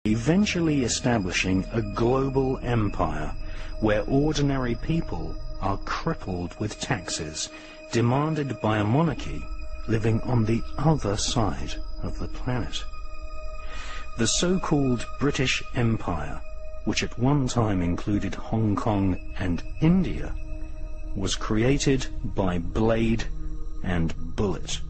eventually establishing a global empire where ordinary people are crippled with taxes demanded by a monarchy living on the other side of the planet. The so-called British Empire, which at one time included Hong Kong and India, was created by blade and bullet.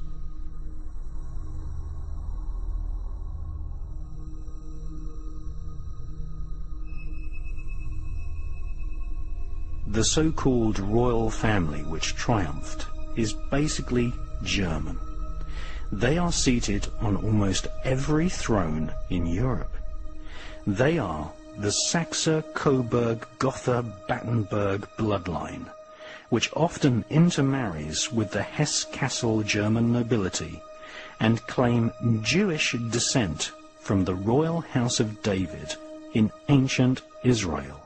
The so-called royal family which triumphed is basically German. They are seated on almost every throne in Europe. They are the Saxe-Coburg-Gotha-Battenberg bloodline, which often intermarries with the Hesse-Kassel German nobility and claim Jewish descent from the royal house of David in ancient Israel.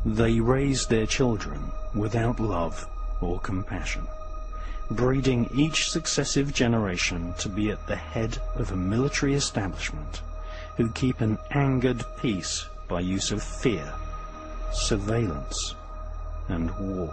They raise their children without love or compassion, breeding each successive generation to be at the head of a military establishment who keep an angered peace by use of fear, surveillance, and war.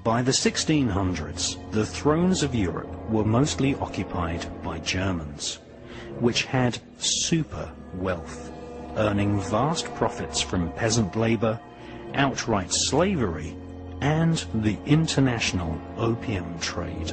By the 1600s, the thrones of Europe were mostly occupied by Germans, which had super wealth, earning vast profits from peasant labor, outright slavery, and the international opium trade.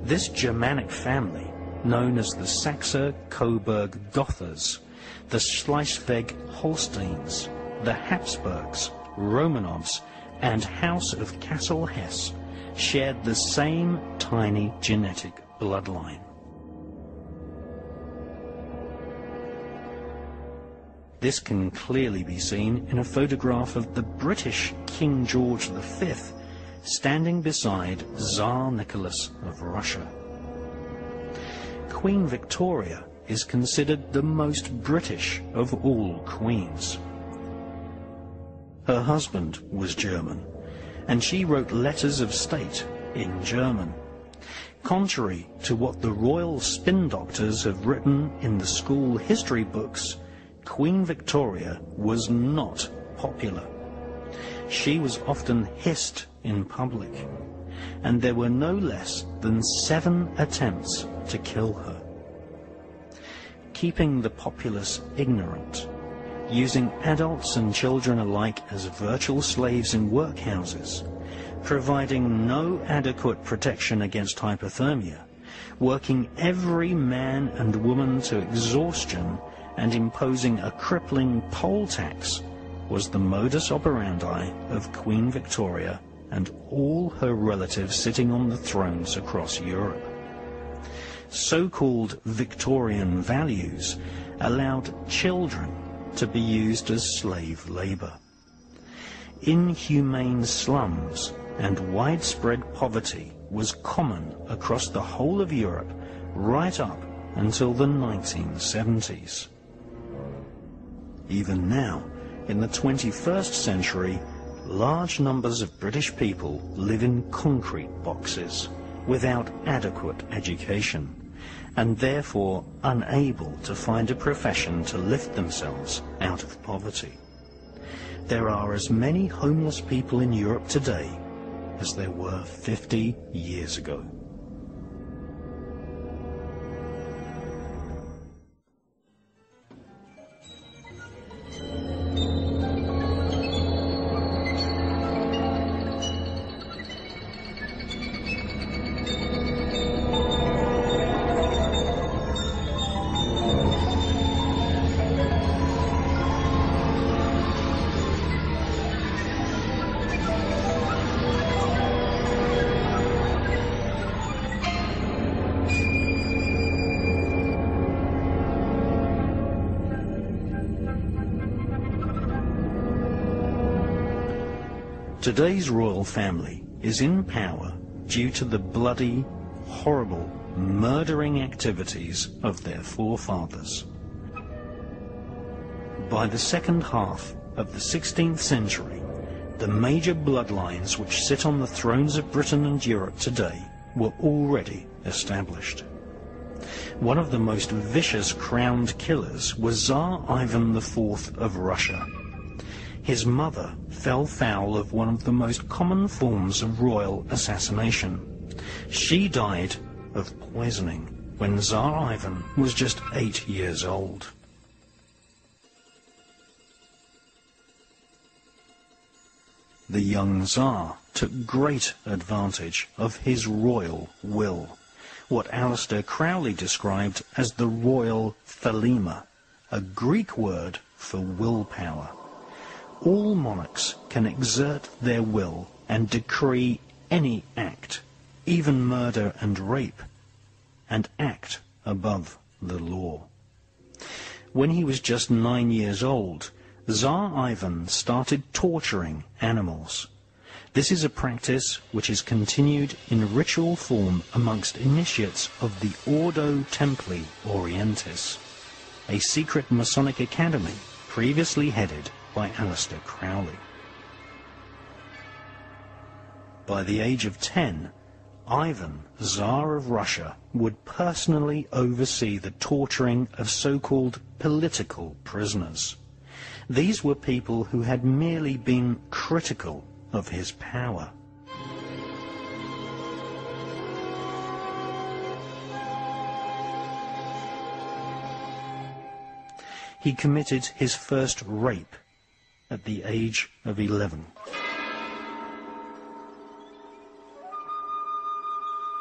This Germanic family, known as the Saxe-Coburg-Gothas, the Schleswig-Holsteins, the Habsburgs, Romanovs, and House of Kassel-Hesse, shared the same tiny genetic bloodline. This can clearly be seen in a photograph of the British King George V standing beside Tsar Nicholas of Russia. Queen Victoria is considered the most British of all queens. Her husband was German, and she wrote letters of state in German, contrary to what the royal spin doctors have written in the school history books. Queen Victoria was not popular. She was often hissed in public, and there were no less than 7 attempts to kill her. Keeping the populace ignorant, using adults and children alike as virtual slaves in workhouses, providing no adequate protection against hypothermia, working every man and woman to exhaustion, and imposing a crippling poll tax was the modus operandi of Queen Victoria and all her relatives sitting on the thrones across Europe. So-called Victorian values allowed children to be used as slave labour. Inhumane slums and widespread poverty was common across the whole of Europe right up until the 1970s. Even now, in the 21st century, large numbers of British people live in concrete boxes without adequate education, and therefore unable to find a profession to lift themselves out of poverty. There are as many homeless people in Europe today as there were 50 years ago. Today's royal family is in power due to the bloody, horrible, murdering activities of their forefathers. By the second half of the 16th century, the major bloodlines which sit on the thrones of Britain and Europe today were already established. One of the most vicious crowned killers was Tsar Ivan IV of Russia. His mother fell foul of one of the most common forms of royal assassination. She died of poisoning when Tsar Ivan was just 8 years old. The young Tsar took great advantage of his royal will, what Aleister Crowley described as the royal thelema, a Greek word for willpower. All monarchs can exert their will and decree any act, even murder and rape, and act above the law. When he was just 9 years old, Tsar Ivan started torturing animals. This is a practice which is continued in ritual form amongst initiates of the Ordo Templi Orientis, a secret Masonic academy previously headed by Aleister Crowley. By the age of 10, Ivan, Tsar of Russia, would personally oversee the torturing of so-called political prisoners. These were people who had merely been critical of his power. He committed his first rape at the age of 11.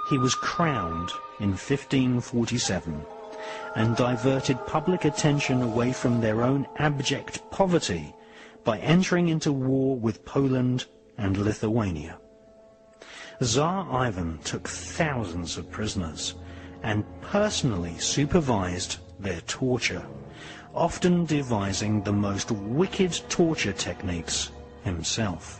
He was crowned in 1547 and diverted public attention away from their own abject poverty by entering into war with Poland and Lithuania. Tsar Ivan took thousands of prisoners and personally supervised their torture, often devising the most wicked torture techniques himself.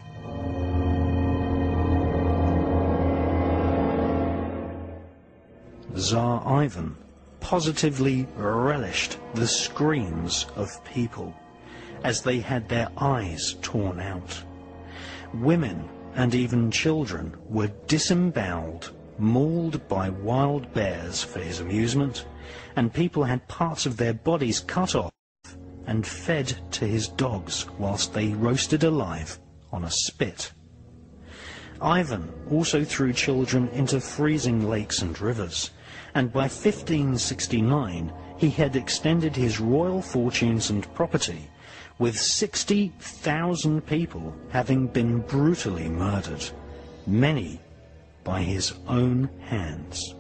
Tsar Ivan positively relished the screams of people as they had their eyes torn out. Women and even children were disemboweled, mauled by wild bears for his amusement, and people had parts of their bodies cut off and fed to his dogs whilst they roasted alive on a spit. Ivan also threw children into freezing lakes and rivers, and by 1569 he had extended his royal fortunes and property with 60,000 people having been brutally murdered, many by his own hands.